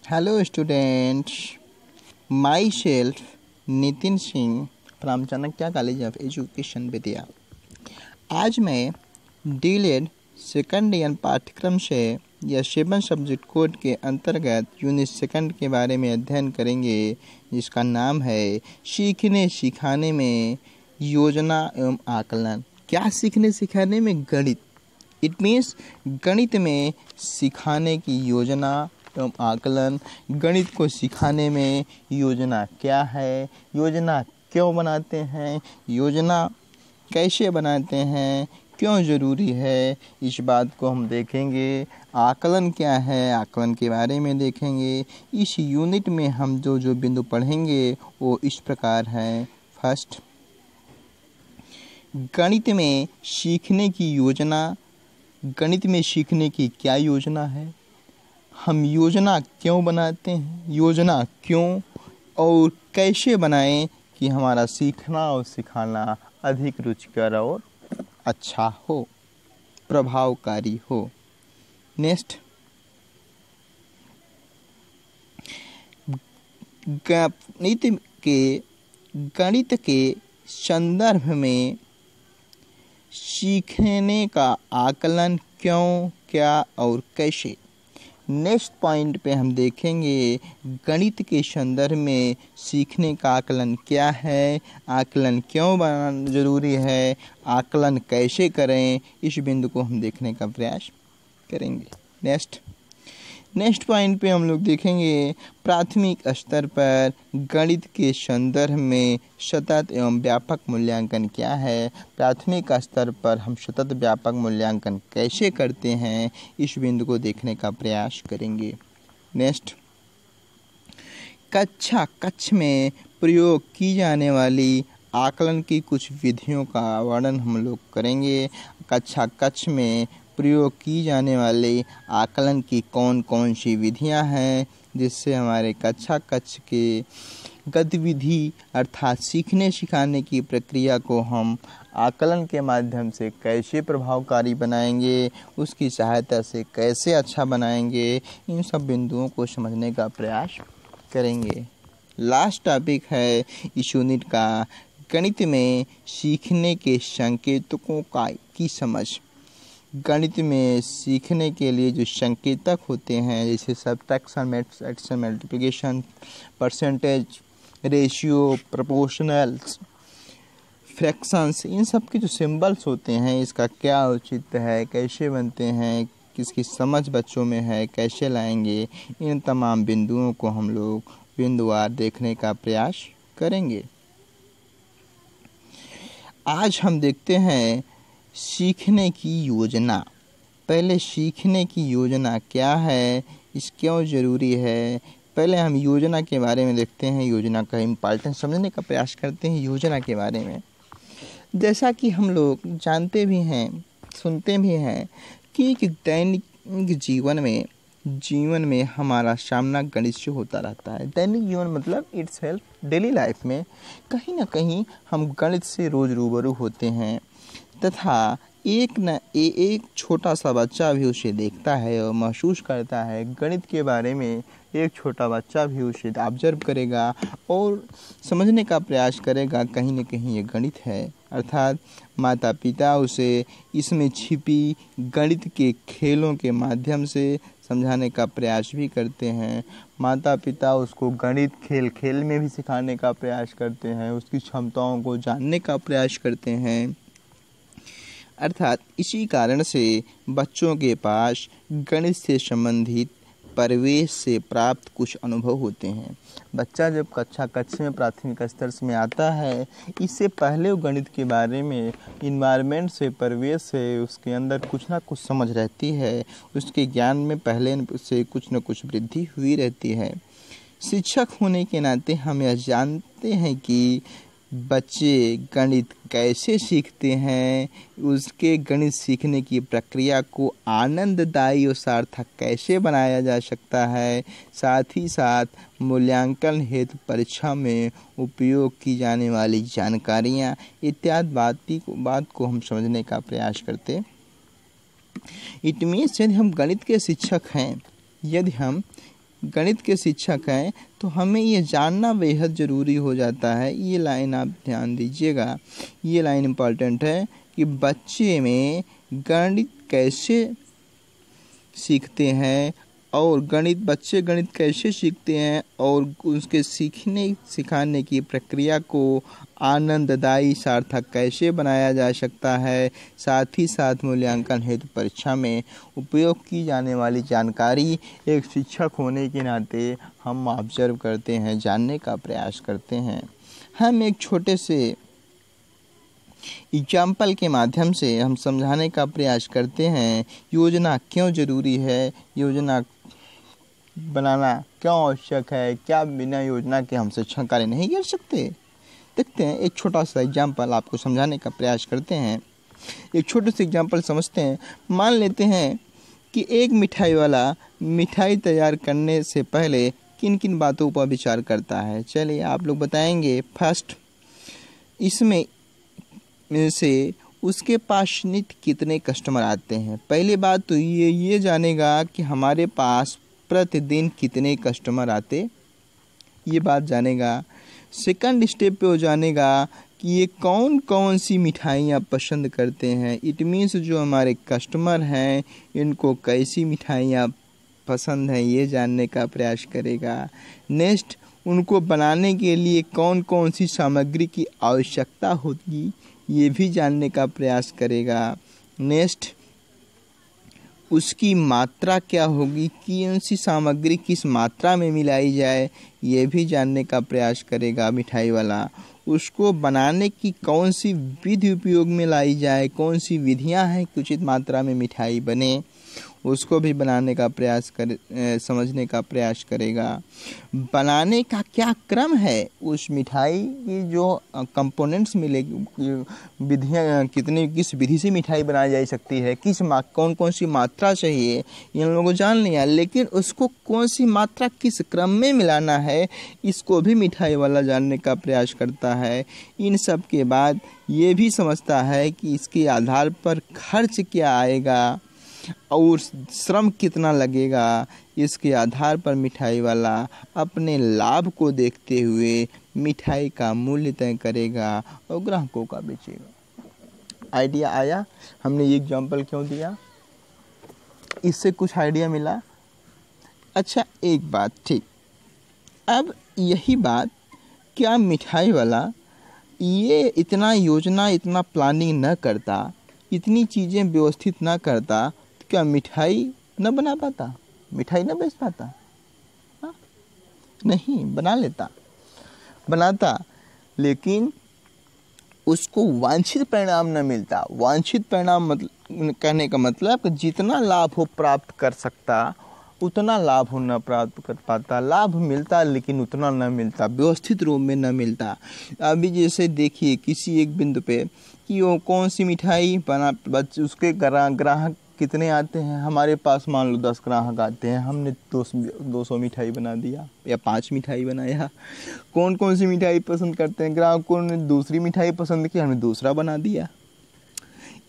Hello students, myself Nitin Singh from Chanakya college of education Vidya. आज मैं डीलेड second year पाठ्यक्रम से या 7 सब्जेक्ट कोड के अंतर्गत यूनिट सेकंड के बारे में अध्ययन करेंगे, जिसका नाम है सीखने सिखाने में योजना एवं आकलन। क्या सीखने सिखाने में गणित, इट मीन्स गणित में सिखाने की योजना एवं आकलन। गणित को सिखाने में योजना क्या है, योजना क्यों बनाते हैं, योजना कैसे बनाते हैं, क्यों ज़रूरी है, इस बात को हम देखेंगे। आकलन क्या है, आकलन के बारे में देखेंगे। इस यूनिट में हम जो बिंदु पढ़ेंगे वो इस प्रकार हैं। फर्स्ट, गणित में सीखने की योजना। गणित में सीखने की क्या योजना है, हम योजना क्यों बनाते हैं, योजना क्यों और कैसे बनाएं कि हमारा सीखना और सिखाना अधिक रुचिकर और अच्छा हो, प्रभावकारी हो। नेक्स्ट, गणित के संदर्भ में सीखने का आकलन क्यों, क्या और कैसे। नेक्स्ट पॉइंट पे हम देखेंगे गणित के संदर्भ में सीखने का आकलन क्या है, आकलन क्यों बनाना ज़रूरी है, आकलन कैसे करें, इस बिंदु को हम देखने का प्रयास करेंगे। नेक्स्ट पॉइंट पे हम लोग देखेंगे प्राथमिक स्तर पर गणित के संदर्भ में सतत एवं व्यापक मूल्यांकन क्या है, प्राथमिक स्तर पर हम सतत व्यापक मूल्यांकन कैसे करते हैं, इस बिंदु को देखने का प्रयास करेंगे। नेक्स्ट, कक्षा में प्रयोग की जाने वाली आकलन की कुछ विधियों का वर्णन हम लोग करेंगे। कक्षा में प्रयोग की जाने वाले आकलन की कौन कौन सी विधियां हैं, जिससे हमारे कक्षा के गतिविधि अर्थात सीखने सिखाने की प्रक्रिया को हम आकलन के माध्यम से कैसे प्रभावकारी बनाएंगे, उसकी सहायता से कैसे अच्छा बनाएंगे, इन सब बिंदुओं को समझने का प्रयास करेंगे। लास्ट टॉपिक है इस यूनिट का गणित में सीखने के संकेतकों की समझ। गणित में सीखने के लिए जो संकेतक होते हैं, जैसे subtraction, addition, multiplication, percentage, ratio, proportionals, fractions, इन सब के जो सिंबल्स होते हैं, इसका क्या औचित्य है, कैसे बनते हैं, किसकी समझ बच्चों में है, कैसे लाएंगे, इन तमाम बिंदुओं को हम लोग बिंदुवार देखने का प्रयास करेंगे। आज हम देखते हैं सीखने की योजना। पहले सीखने की योजना क्या है, इस क्यों ज़रूरी है, पहले हम योजना के बारे में देखते हैं, योजना का इम्पोर्टेंस समझने का प्रयास करते हैं। योजना के बारे में जैसा कि हम लोग जानते भी हैं, सुनते भी हैं कि दैनिक जीवन में हमारा सामना गणित से होता रहता है। दैनिक जीवन मतलब इट्सेल्फ डेली लाइफ में कहीं ना कहीं हम गणित से रोज़ रूबरू होते हैं, तथा एक छोटा सा बच्चा भी उसे देखता है और महसूस करता है। गणित के बारे में एक छोटा बच्चा भी उसे ऑब्जर्व करेगा और समझने का प्रयास करेगा, कहीं न कहीं ये गणित है। अर्थात माता पिता उसे इसमें छिपी गणित के खेलों के माध्यम से समझाने का प्रयास भी करते हैं। माता पिता उसको गणित खेल में भी सिखाने का प्रयास करते हैं, उसकी क्षमताओं को जानने का प्रयास करते हैं। अर्थात इसी कारण से बच्चों के पास गणित से संबंधित परिवेश से प्राप्त कुछ अनुभव होते हैं। बच्चा जब कक्षा में प्राथमिक स्तर में आता है, इससे पहले वो गणित के बारे में इन्वायरमेंट से, परिवेश से उसके अंदर कुछ ना कुछ समझ रहती है, उसके ज्ञान में पहले से कुछ न कुछ वृद्धि हुई रहती है। शिक्षक होने के नाते हम यह जानते हैं कि बच्चे गणित कैसे सीखते हैं, उसके गणित सीखने की प्रक्रिया को आनंददायी और सार्थक कैसे बनाया जा सकता है, साथ ही साथ मूल्यांकन हेतु परीक्षा में उपयोग की जाने वाली जानकारियाँ इत्यादि बात को हम समझने का प्रयास करते। इट मीन्स यदि हम गणित के शिक्षक हैं, यदि हम गणित के शिक्षक हैं तो हमें ये जानना बेहद ज़रूरी हो जाता है। ये लाइन आप ध्यान दीजिएगा, ये लाइन इम्पॉर्टेंट है कि बच्चे में गणित कैसे सीखते हैं और बच्चे गणित कैसे सीखते हैं और उसके सिखाने की प्रक्रिया को आनंददायी सार्थक कैसे बनाया जा सकता है। साथ ही साथ मूल्यांकन हेतु परीक्षा में उपयोग की जाने वाली जानकारी एक शिक्षक होने के नाते हम ऑब्जर्व करते हैं, जानने का प्रयास करते हैं। हम एक छोटे से एग्जाम्पल के माध्यम से हम समझाने का प्रयास करते हैं योजना क्यों ज़रूरी है, योजना बनाना क्यों आवश्यक है, क्या बिना योजना के हम शिक्षण कार्य नहीं कर सकते। देखते हैं, एक छोटा सा एग्जाम्पल आपको समझाने का प्रयास करते हैं। एक छोटे से एग्जाम्पल समझते हैं। मान लेते हैं कि एक मिठाई वाला मिठाई तैयार करने से पहले किन किन बातों पर विचार करता है। चलिए आप लोग बताएंगे। फर्स्ट, इसमें से उसके पास नित्य कितने कस्टमर आते हैं। पहली बात तो ये जानेगा कि हमारे पास प्रतिदिन कितने कस्टमर आते, ये बात जानेगा। सेकंड स्टेप पे वो जानेगा कि ये कौन कौन सी मिठाइयाँ पसंद करते हैं। इट मीन्स जो हमारे कस्टमर हैं इनको कैसी मिठाइयाँ पसंद हैं ये जानने का प्रयास करेगा। नेक्स्ट, उनको बनाने के लिए कौन कौन सी सामग्री की आवश्यकता होगी ये भी जानने का प्रयास करेगा। नेक्स्ट, उसकी मात्रा क्या होगी, कौन सी सामग्री किस मात्रा में मिलाई जाए ये भी जानने का प्रयास करेगा मिठाई वाला। उसको बनाने की कौन सी विधि उपयोग में लाई जाए, कौन सी विधियां हैं कि उचित मात्रा में मिठाई बने, उसको भी बनाने का प्रयास समझने का प्रयास करेगा। बनाने का क्या क्रम है, उस मिठाई की जो कंपोनेंट्स मिलेगी, विधियाँ किस विधि से मिठाई बनाई जा सकती है, कौन कौन सी मात्रा चाहिए, इन लोगों को जान लिया। लेकिन उसको कौन सी मात्रा किस क्रम में मिलाना है इसको भी मिठाई वाला जानने का प्रयास करता है। इन सब के बाद ये भी समझता है कि इसके आधार पर खर्च क्या आएगा और श्रम कितना लगेगा। इसके आधार पर मिठाई वाला अपने लाभ को देखते हुए मिठाई का मूल्य तय करेगा और ग्राहकों का बेचेगा। आइडिया आया? हमने ये एग्जाम्पल क्यों दिया, इससे कुछ आइडिया मिला? अच्छा, एक बात ठीक। अब यही बात, क्या मिठाई वाला ये इतना योजना, इतना प्लानिंग न करता, इतनी चीज़ें व्यवस्थित ना करता, क्या मिठाई न बना पाता, मिठाई न बेच पाता? हाँ, नहीं, बना लेता, बनाता, लेकिन उसको वांछित परिणाम न मिलता। वांछित परिणाम कहने का मतलब कि जितना लाभ हो प्राप्त कर सकता उतना लाभ हो न प्राप्त कर पाता। लाभ मिलता लेकिन उतना न मिलता, व्यवस्थित रूप में न मिलता। अभी जैसे देखिए किसी एक बिंदु पे कि वो कौन सी मिठाई उसके ग्राहक कितने आते हैं। हमारे पास मान लो 10 ग्राहक आते हैं, हमने 200 मिठाई बना दिया या 5 मिठाई बनाया। कौन कौन सी मिठाई पसंद करते हैं, ग्राहकों ने दूसरी मिठाई पसंद की, हमने दूसरा बना दिया।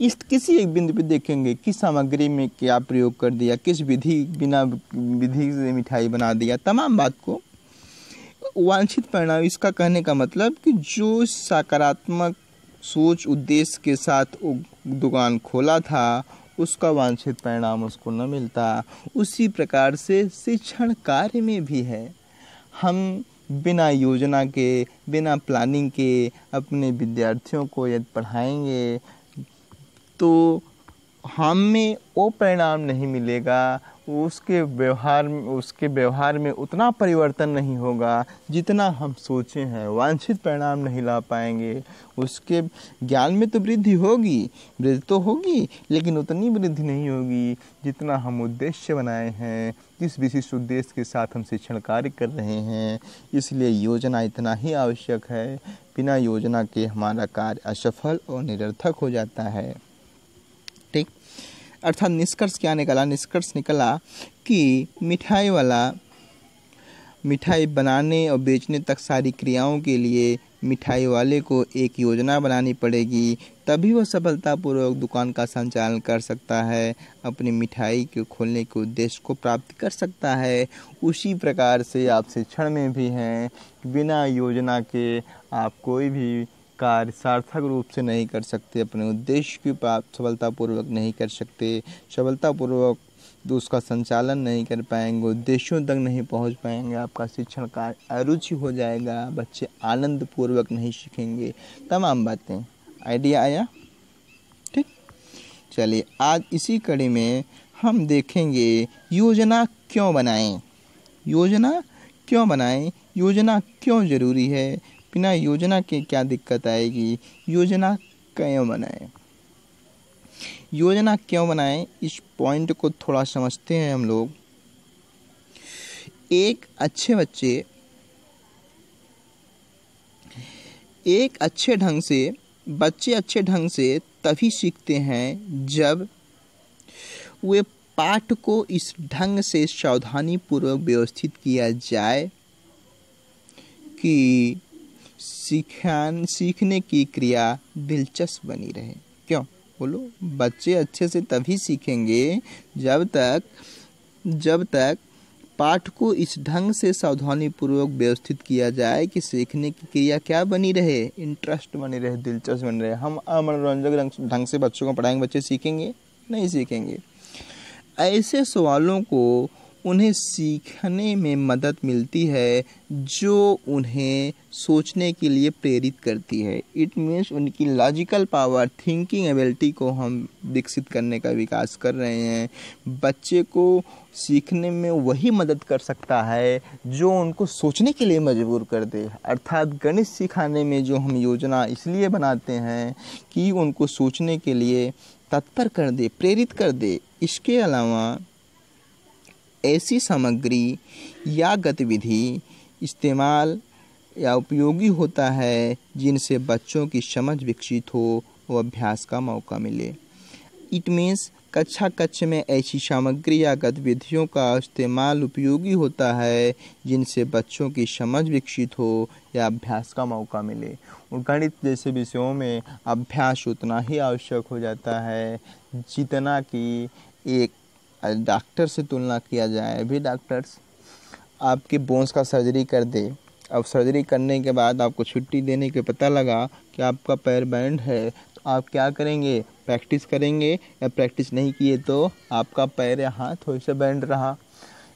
इस किसी एक बिंदु पे देखेंगे किस सामग्री में क्या प्रयोग कर दिया, किस बिना विधि से मिठाई बना दिया, तमाम बात को वांछित परिणाम। इसका कहने का मतलब कि जो सकारात्मक सोच उद्देश्य के साथ दुकान खोला था उसका वांछित परिणाम उसको न मिलता। उसी प्रकार से शिक्षण कार्य में भी है। हम बिना योजना के, बिना प्लानिंग के अपने विद्यार्थियों को यदि पढ़ाएंगे तो हमें वो परिणाम नहीं मिलेगा, उसके व्यवहार में उतना परिवर्तन नहीं होगा जितना हम सोचे हैं। वांछित परिणाम नहीं ला पाएंगे। उसके ज्ञान में तो वृद्धि तो होगी लेकिन उतनी वृद्धि नहीं होगी जितना हम उद्देश्य बनाए हैं, जिस विशिष्ट उद्देश्य के साथ हम शिक्षण कार्य कर रहे हैं। इसलिए योजना इतना ही आवश्यक है। बिना योजना के हमारा कार्य असफल और निरर्थक हो जाता है। ठीक, अर्थात निष्कर्ष क्या निकला? निष्कर्ष निकला कि मिठाई बनाने और बेचने तक सारी क्रियाओं के लिए मिठाई वाले को एक योजना बनानी पड़ेगी, तभी वो सफलतापूर्वक दुकान का संचालन कर सकता है, अपनी मिठाई के खोलने के उद्देश्य को प्राप्त कर सकता है। उसी प्रकार से आप शिक्षण में भी हैं, बिना योजना के आप कोई भी कार्य सार्थक रूप से नहीं कर सकते, अपने उद्देश्य की प्राप्त सफलतापूर्वक नहीं कर सकते, सफलतापूर्वक तो उसका संचालन नहीं कर पाएंगे, उद्देश्यों तक नहीं पहुंच पाएंगे, आपका शिक्षण कार्य अरुचि हो जाएगा, बच्चे आनंद पूर्वक नहीं सीखेंगे। तमाम बातें, आइडिया आया? ठीक, चलिए आज इसी कड़ी में हम देखेंगे योजना क्यों बनाएं, योजना क्यों बनाएं, योजना क्यों ज़रूरी है, बिना योजना के क्या दिक्कत आएगी, योजना क्यों बनाएं। योजना क्यों बनाएं, इस पॉइंट को थोड़ा समझते हैं हम लोग। एक अच्छे बच्चे अच्छे ढंग से तभी सीखते हैं जब वे पाठ को इस ढंग से सावधानी पूर्वक व्यवस्थित किया जाए कि सीखने की क्रिया दिलचस्प बनी रहे। क्यों बोलो? बच्चे अच्छे से तभी सीखेंगे जब तक पाठ को इस ढंग से सावधानी पूर्वक व्यवस्थित किया जाए कि सीखने की क्रिया क्या बनी रहे, इंटरेस्ट बनी रहे, दिलचस्प बनी रहे। हम मनोरंजक ढंग से बच्चों को पढ़ाएंगे, बच्चे सीखेंगे नहीं सीखेंगे। ऐसे सवालों को उन्हें सीखने में मदद मिलती है जो उन्हें सोचने के लिए प्रेरित करती है। इट मीन्स उनकी लॉजिकल पावर, थिंकिंग एबिलिटी को हम विकसित करने का विकास कर रहे हैं। बच्चे को सीखने में वही मदद कर सकता है जो उनको सोचने के लिए मजबूर कर दे। अर्थात गणित सिखाने में जो हम योजना इसलिए बनाते हैं कि उनको सोचने के लिए तत्पर कर दे, प्रेरित कर दे। इसके अलावा ऐसी सामग्री या गतिविधि इस्तेमाल या उपयोगी होता है जिनसे बच्चों की समझ विकसित हो व अभ्यास का मौका मिले। इट मीन्स कक्षा में ऐसी सामग्री या गतिविधियों का इस्तेमाल उपयोगी होता है जिनसे बच्चों की समझ विकसित हो या अभ्यास का मौका मिले। और गणित जैसे विषयों में अभ्यास उतना ही आवश्यक हो जाता है जितना कि एक डॉक्टर से तुलना किया जाए। अभी डॉक्टर्स आपके बोन्स का सर्जरी कर दे, अब सर्जरी करने के बाद आपको छुट्टी देने के पता लगा कि आपका पैर बैंड है, तो आप क्या करेंगे? प्रैक्टिस करेंगे, या प्रैक्टिस नहीं किए तो आपका पैर या हाथ वैसे बैंड रहा।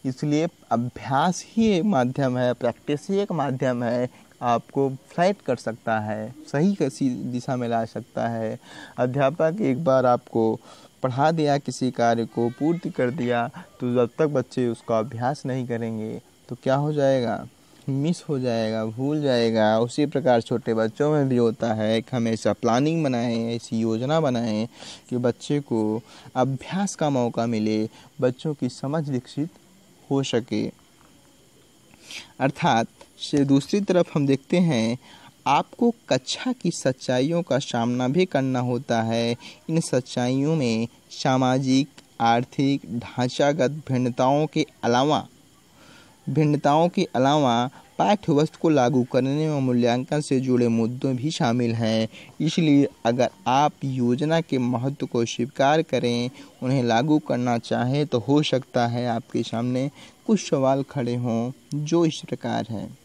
इसलिए अभ्यास ही एक माध्यम है, प्रैक्टिस ही एक माध्यम है, आपको फ्लाइट कर सकता है, सही किसी दिशा में ला सकता है। अध्यापक एक बार आपको पढ़ा दिया, किसी कार्य को पूर्ति कर दिया, तो जब तक बच्चे उसका अभ्यास नहीं करेंगे तो क्या हो जाएगा? मिस हो जाएगा, भूल जाएगा। उसी प्रकार छोटे बच्चों में भी होता है कि हमेशा प्लानिंग बनाएं, ऐसी योजना बनाएं कि बच्चे को अभ्यास का मौका मिले, बच्चों की समझ विकसित हो सके। अर्थात से दूसरी तरफ हम देखते हैं आपको कक्षा की सच्चाइयों का सामना भी करना होता है। इन सच्चाइयों में सामाजिक, आर्थिक, ढांचागत भिन्नताओं के अलावा पाठ्य वस्तु को लागू करने व मूल्यांकन से जुड़े मुद्दे भी शामिल हैं। इसलिए अगर आप योजना के महत्व को स्वीकार करें, उन्हें लागू करना चाहें, तो हो सकता है आपके सामने कुछ सवाल खड़े हों जो इस प्रकार हैं।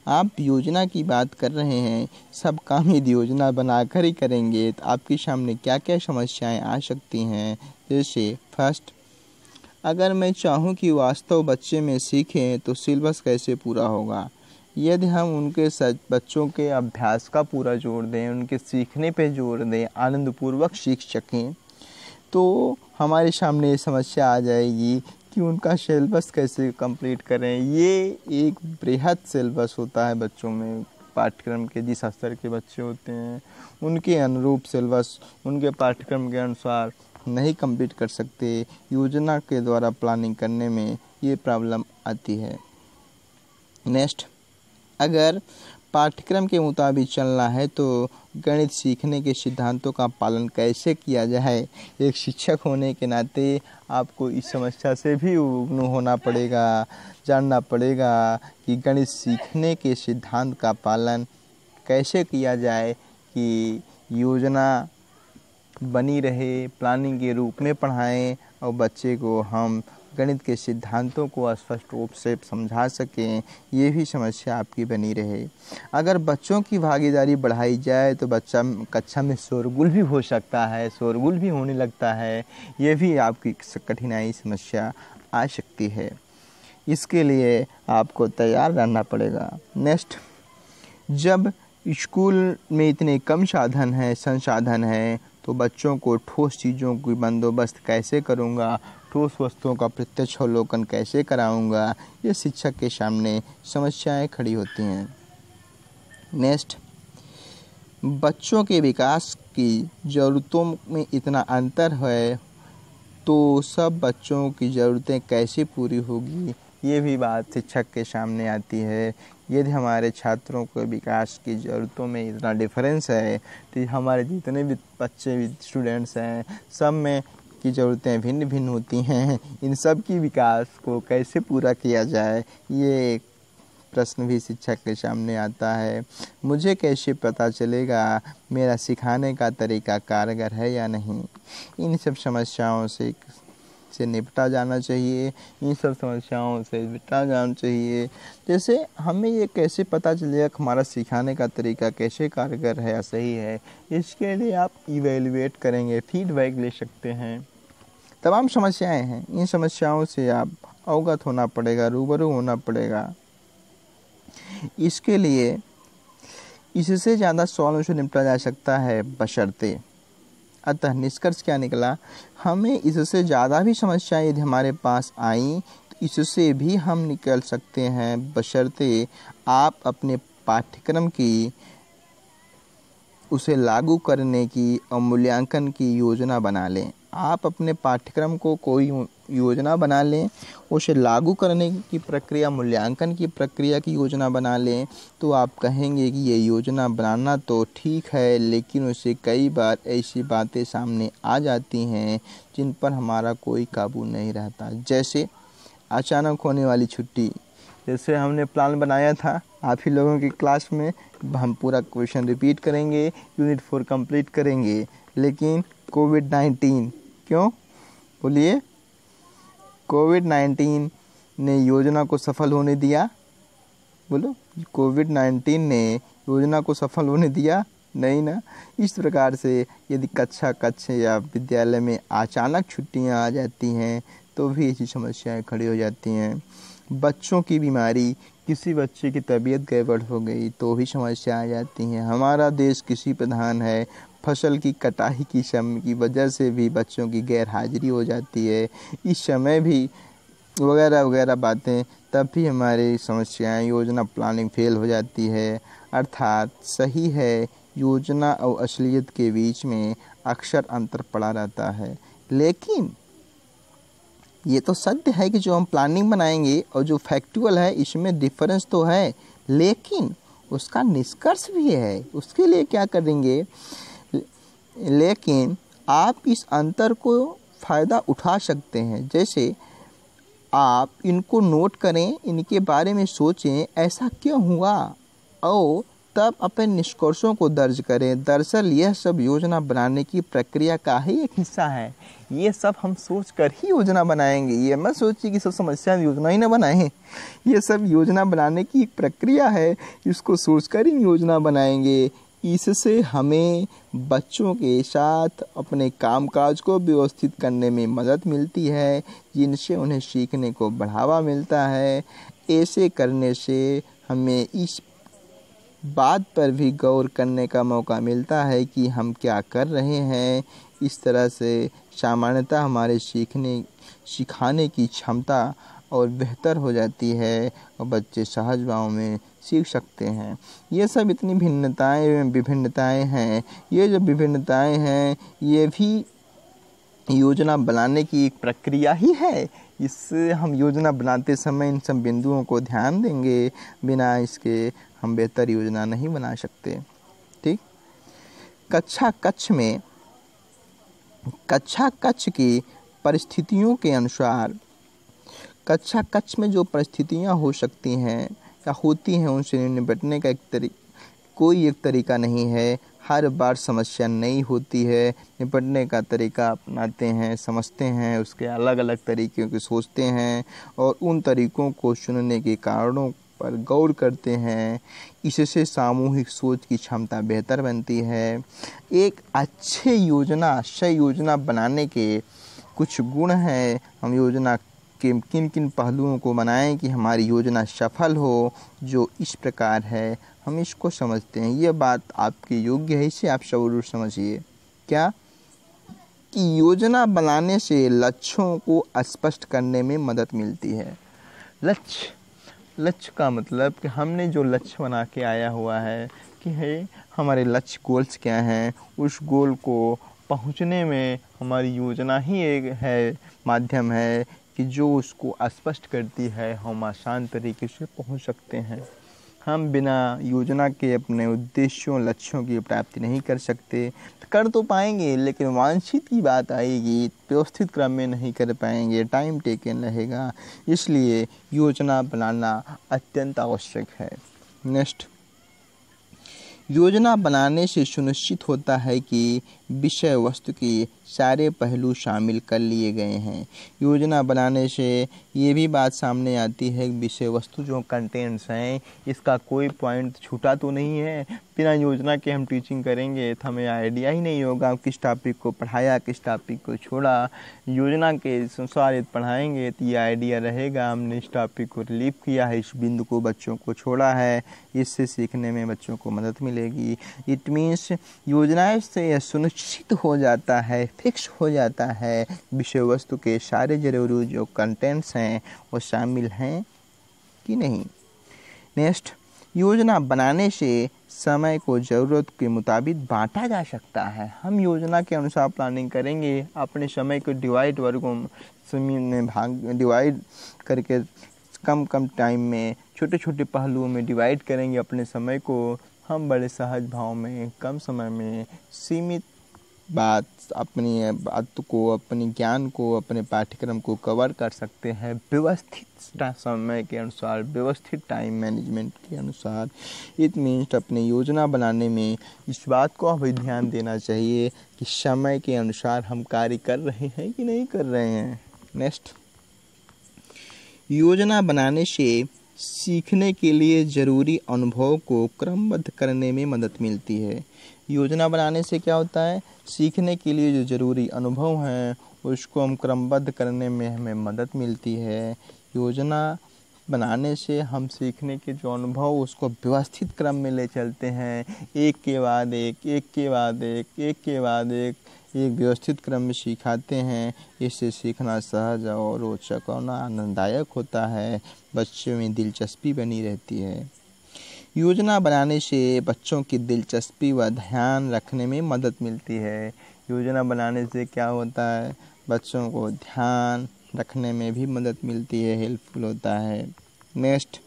आप योजना की बात कर रहे हैं, सब काम यदि योजना बनाकर ही करेंगे तो आपके सामने क्या क्या समस्याएं आ सकती हैं। जैसे फर्स्ट, अगर मैं चाहूँ कि वास्तव बच्चे में सीखें तो सिलेबस कैसे पूरा होगा। यदि हम उनके बच्चों के अभ्यास का पूरा जोर दें, उनके सीखने पे जोर दें, आनंदपूर्वक सीख सकें, तो हमारे सामने ये समस्या आ जाएगी कि उनका सिलेबस कैसे कंप्लीट करें। ये एक बृहद सिलेबस होता है बच्चों में, पाठ्यक्रम के जिस स्तर के बच्चे होते हैं उनके अनुरूप सिलेबस उनके पाठ्यक्रम के अनुसार नहीं कंप्लीट कर सकते। योजना के द्वारा प्लानिंग करने में ये प्रॉब्लम आती है। नेक्स्ट, अगर पाठ्यक्रम के मुताबिक चलना है तो गणित सीखने के सिद्धांतों का पालन कैसे किया जाए। एक शिक्षक होने के नाते आपको इस समस्या से भी रूबरू होना पड़ेगा, जानना पड़ेगा कि गणित सीखने के सिद्धांत का पालन कैसे किया जाए कि योजना बनी रहे, प्लानिंग के रूप में पढ़ाएं और बच्चे को हम गणित के सिद्धांतों को स्पष्ट रूप से समझा सकें, ये भी समस्या आपकी बनी रहे। अगर बच्चों की भागीदारी बढ़ाई जाए तो बच्चा कक्षा में शोरगुल भी हो सकता है, शोरगुल भी होने लगता है, ये भी आपकी कठिनाई समस्या आ सकती है। इसके लिए आपको तैयार रहना पड़ेगा। नेक्स्ट, जब स्कूल में इतने कम साधन हैं, संसाधन हैं, तो बच्चों को ठोस चीज़ों की बंदोबस्त कैसे करूँगा, ठोस वस्तुओं का प्रत्यक्ष अवलोकन कैसे कराऊँगा, ये शिक्षक के सामने समस्याएं खड़ी होती हैं। नेक्स्ट, बच्चों के विकास की ज़रूरतों में इतना अंतर है तो सब बच्चों की ज़रूरतें कैसे पूरी होगी, ये भी बात शिक्षक के सामने आती है। यदि हमारे छात्रों को विकास की ज़रूरतों में इतना डिफरेंस है तो हमारे जितने भी बच्चे भी स्टूडेंट्स हैं, सब में की ज़रूरतें भिन्न भिन्न होती हैं। इन सब की विकास को कैसे पूरा किया जाए, ये एक प्रश्न भी शिक्षक के सामने आता है। मुझे कैसे पता चलेगा मेरा सिखाने का तरीका कारगर है या नहीं। इन सब समस्याओं से निपटा जाना चाहिए, इन सब समस्याओं से निपटा जाना चाहिए। जैसे हमें ये कैसे पता चलेगा कि हमारा सिखाने का तरीका कैसे कारगर है या सही है, इसके लिए आप इवेल्युएट करेंगे, फीडबैक ले सकते हैं। तमाम समस्याएं हैं, इन समस्याओं से आप अवगत होना पड़ेगा, रूबरू होना पड़ेगा। इसके लिए इससे ज़्यादा सवालों से निपटा जा सकता है बशर्ते। अतः निष्कर्ष क्या निकला, हमें इससे ज़्यादा भी समस्याएं यदि हमारे पास आई तो इससे भी हम निकल सकते हैं, बशर्ते आप अपने पाठ्यक्रम की उसे लागू करने की और मूल्यांकन की योजना बना लें। आप अपने पाठ्यक्रम को कोई योजना बना लें, उसे लागू करने की प्रक्रिया, मूल्यांकन की प्रक्रिया की योजना बना लें, तो आप कहेंगे कि ये योजना बनाना तो ठीक है, लेकिन उससे कई बार ऐसी बातें सामने आ जाती हैं जिन पर हमारा कोई काबू नहीं रहता। जैसे अचानक होने वाली छुट्टी। जैसे हमने प्लान बनाया था आप ही लोगों की क्लास में हम पूरा क्वेश्चन रिपीट करेंगे, यूनिट 4 कंप्लीट करेंगे, लेकिन कोविड-19, क्यों बोलिए, कोविड-19 ने योजना को सफल होने दिया? बोलो, कोविड-19 ने योजना को सफल होने दिया? नहीं ना। इस प्रकार से यदि कक्षा या विद्यालय में अचानक छुट्टियां आ जाती हैं तो भी ऐसी समस्याएं खड़ी हो जाती हैं। बच्चों की बीमारी, किसी बच्चे की तबीयत गड़बड़ हो गई तो भी समस्या आ जाती हैं। हमारा देश कृषि प्रधान है, फसल की कटाई की समय की वजह से भी बच्चों की गैर हाजिरी हो जाती है, इस समय भी वगैरह वगैरह बातें, तब भी हमारी समस्याएं, योजना प्लानिंग फेल हो जाती है। अर्थात सही है, योजना और असलियत के बीच में अक्सर अंतर पड़ा रहता है। लेकिन ये तो सत्य है कि जो हम प्लानिंग बनाएंगे और जो फैक्चुअल है इसमें डिफरेंस तो है, लेकिन उसका निष्कर्ष भी है। उसके लिए क्या करेंगे, लेकिन आप इस अंतर को फ़ायदा उठा सकते हैं। जैसे आप इनको नोट करें, इनके बारे में सोचें, ऐसा क्यों हुआ, और तब अपने निष्कर्षों को दर्ज करें। दरअसल यह सब योजना बनाने की प्रक्रिया का ही एक हिस्सा है। ये सब हम सोच कर ही योजना बनाएंगे। ये मत सोचिए कि सब समस्या योजना ही ना बनाएं। ये सब योजना बनाने की एक प्रक्रिया है, इसको सोचकर ही योजना बनाएंगे। इससे हमें बच्चों के साथ अपने कामकाज को व्यवस्थित करने में मदद मिलती है, जिनसे उन्हें सीखने को बढ़ावा मिलता है। ऐसे करने से हमें इस बात पर भी गौर करने का मौका मिलता है कि हम क्या कर रहे हैं। इस तरह से सामान्यतः हमारे सिखाने की क्षमता और बेहतर हो जाती है और बच्चे सहज भाव में सीख सकते हैं। ये सब इतनी विभिन्नताएं हैं। ये जो विभिन्नताएं हैं ये भी योजना बनाने की एक प्रक्रिया ही है। इससे हम योजना बनाते समय इन सब बिंदुओं को ध्यान देंगे, बिना इसके हम बेहतर योजना नहीं बना सकते। ठीक, कक्षा कक्ष की परिस्थितियों के अनुसार, कक्षा कक्ष में जो परिस्थितियां हो सकती हैं या होती हैं, उनसे निपटने का एक कोई एक तरीका नहीं है, हर बार समस्या नई होती है, निपटने का तरीका अपनाते हैं, समझते हैं, उसके अलग अलग तरीक़ों की सोचते हैं और उन तरीक़ों को चुनने के कारणों पर गौर करते हैं। इससे सामूहिक सोच की क्षमता बेहतर बनती है। एक अच्छे योजना, सही योजना बनाने के कुछ गुण हैं। हम योजना के किन किन पहलुओं को बनाएं कि हमारी योजना सफल हो, जो इस प्रकार है। हम इसको समझते हैं, ये बात आपके योग्य है, इसे आप जरूर समझिए। क्या कि योजना बनाने से लक्ष्यों को स्पष्ट करने में मदद मिलती है। लक्ष्य का मतलब कि हमने जो लक्ष्य बना के आया हुआ है कि हमारे लक्ष्य गोल्स क्या हैं, उस गोल को पहुंचने में हमारी योजना ही एक है, माध्यम है कि जो उसको स्पष्ट करती है। हम आसान तरीके से पहुंच सकते हैं। हम बिना योजना के अपने उद्देश्यों, लक्ष्यों की प्राप्ति नहीं कर सकते। कर तो पाएंगे, लेकिन वांछित की बात आएगी व्यवस्थित क्रम में नहीं कर पाएंगे, टाइम टेकन रहेगा। इसलिए योजना बनाना अत्यंत आवश्यक है। नेक्स्ट, योजना बनाने से सुनिश्चित होता है कि विषय वस्तु के सारे पहलू शामिल कर लिए गए हैं। योजना बनाने से ये भी बात सामने आती है कि विषय वस्तु जो कंटेंट्स हैं, इसका कोई पॉइंट छूटा तो नहीं है। बिना योजना के हम टीचिंग करेंगे तो हमें आइडिया ही नहीं होगा किस टॉपिक को पढ़ाया, किस टॉपिक को छोड़ा। योजना के अनुसार पढ़ाएंगे तो ये आइडिया रहेगा, हमने इस टॉपिक को रिलीव किया है, इस बिंदु को बच्चों को छोड़ा है। इससे सीखने में बच्चों को मदद मिलेगी। इट मीन्स योजना से सुनिश्चित हो जाता है, फिक्स हो जाता है विषय वस्तु के सारे जरूरी जो कंटेंट्स हैं वो शामिल हैं कि नहीं। नेक्स्ट, योजना बनाने से समय को ज़रूरत के मुताबिक बांटा जा सकता है। हम योजना के अनुसार प्लानिंग करेंगे, अपने समय को वर्गों में डिवाइड करके कम टाइम में छोटे छोटे पहलुओं में डिवाइड करेंगे अपने समय को। हम बड़े सहज भाव में कम समय में सीमित अपनी बात को, अपने ज्ञान को, अपने पाठ्यक्रम को कवर कर सकते हैं व्यवस्थित समय के अनुसार, व्यवस्थित टाइम मैनेजमेंट के अनुसार। इट मीन्स अपनी योजना बनाने में इस बात को हमें ध्यान देना चाहिए कि समय के अनुसार हम कार्य कर रहे हैं कि नहीं कर रहे हैं। नेक्स्ट, योजना बनाने से सीखने के लिए ज़रूरी अनुभव को क्रमबद्ध करने में मदद मिलती है। योजना बनाने से क्या होता है, सीखने के लिए जो ज़रूरी अनुभव हैं उसको हम क्रमबद्ध करने में हमें मदद मिलती है। योजना बनाने से हम सीखने के जो अनुभव उसको व्यवस्थित क्रम में ले चलते हैं, एक के बाद एक, एक के बाद एक, एक के बाद एक व्यवस्थित क्रम में सिखाते हैं। इससे सीखना सहज और रोचक और आनंददायक होता है, बच्चों में दिलचस्पी बनी रहती है। योजना बनाने से बच्चों की दिलचस्पी व ध्यान रखने में मदद मिलती है। योजना बनाने से क्या होता है, बच्चों को ध्यान रखने में भी मदद मिलती है, हेल्पफुल होता है। नेक्स्ट,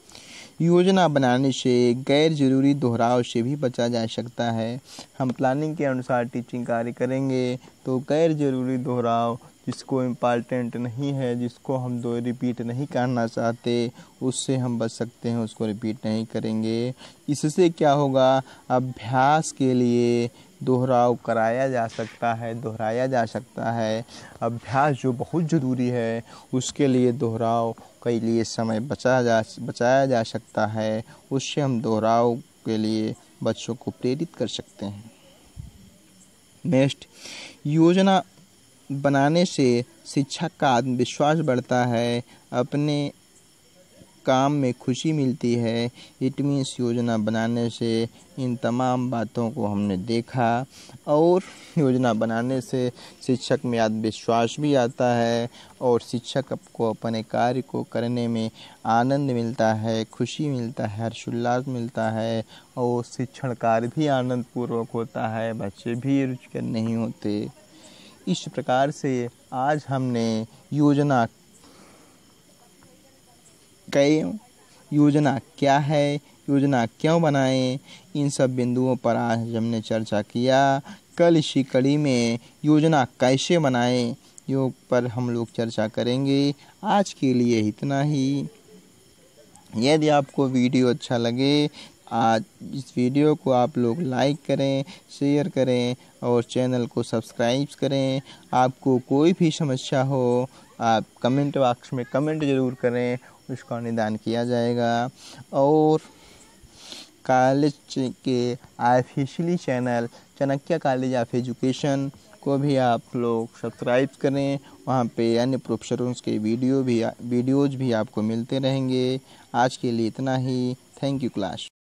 योजना बनाने से गैर ज़रूरी दोहराव से भी बचा जा सकता है। हम प्लानिंग के अनुसार टीचिंग कार्य करेंगे तो गैर ज़रूरी दोहराव, जिसको इम्पॉर्टेंट नहीं है, जिसको हम रिपीट नहीं करना चाहते, उससे हम बच सकते हैं, उसको रिपीट नहीं करेंगे। इससे क्या होगा, अभ्यास के लिए दोहराव कराया जा सकता है, दोहराया जा सकता है। अभ्यास जो बहुत ज़रूरी है उसके लिए दोहराव के लिए समय बचाया जा सकता है। उससे हम दोहराव के लिए बच्चों को प्रेरित कर सकते हैं। नेक्स्ट, योजना बनाने से शिक्षक का आत्मविश्वास बढ़ता है, अपने काम में खुशी मिलती है। इट मीन्स योजना बनाने से इन तमाम बातों को हमने देखा और योजना बनाने से शिक्षक में आत्मविश्वास भी आता है और शिक्षक को अपने कार्य को करने में आनंद मिलता है, खुशी मिलता है, हर्षोल्लास मिलता है और शिक्षण कार्य भी आनंदपूर्वक होता है, बच्चे भी रुचिकर नहीं होते। इस प्रकार से आज हमने योजना क्या है, योजना क्यों बनाएं, इन सब बिंदुओं पर आज हमने चर्चा किया। कल इसी कड़ी में योजना कैसे बनाएं योग पर हम लोग चर्चा करेंगे। आज के लिए इतना ही। यदि आपको वीडियो अच्छा लगे आज इस वीडियो को आप लोग लाइक करें, शेयर करें और चैनल को सब्सक्राइब करें। आपको कोई भी समस्या हो आप कमेंट बॉक्स में कमेंट ज़रूर करें, उसका निदान किया जाएगा। और कॉलेज के officially channel Chanakya college of education को भी आप लोग सब्सक्राइब करें। वहाँ पे अन्य प्रोफेसरों के वीडियोज़ भी आपको मिलते रहेंगे। आज के लिए इतना ही। Thank you class.